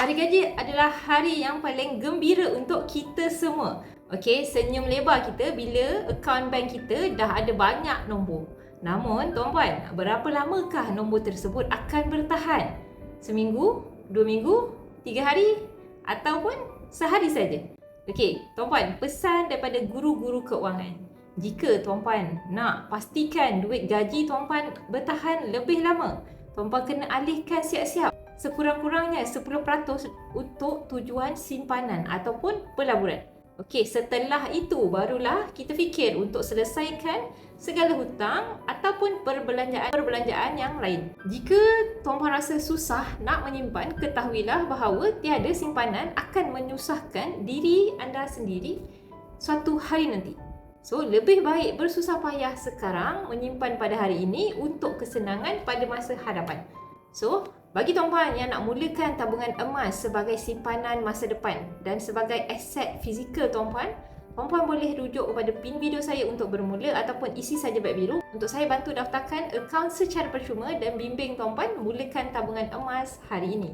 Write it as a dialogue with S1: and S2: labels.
S1: Hari gaji adalah hari yang paling gembira untuk kita semua. Okey, senyum lebar kita bila akaun bank kita dah ada banyak nombor. Namun, tuan-puan, berapa lamakah nombor tersebut akan bertahan? Seminggu, 2 minggu, 3 hari ataupun sehari saja? Okey, tuan-puan, pesan daripada guru-guru keuangan. Jika tuan-puan nak pastikan duit gaji tuan-puan bertahan lebih lama, tuan-puan kena alihkan siap-siap sekurang-kurangnya 10% untuk tujuan simpanan ataupun pelaburan. Okey, setelah itu barulah kita fikir untuk selesaikan segala hutang ataupun perbelanjaan yang lain. Jika tuan-puan rasa susah nak menyimpan, ketahuilah bahawa tiada simpanan akan menyusahkan diri anda sendiri suatu hari nanti. So, lebih baik bersusah payah sekarang menyimpan pada hari ini untuk kesenangan pada masa hadapan. So, bagi tuan-puan yang nak mulakan tabungan emas sebagai simpanan masa depan dan sebagai aset fizikal tuan-puan boleh rujuk kepada pin video saya untuk bermula ataupun isi saja beg biru untuk saya bantu daftarkan akaun secara percuma dan bimbing tuan-puan mulakan tabungan emas hari ini.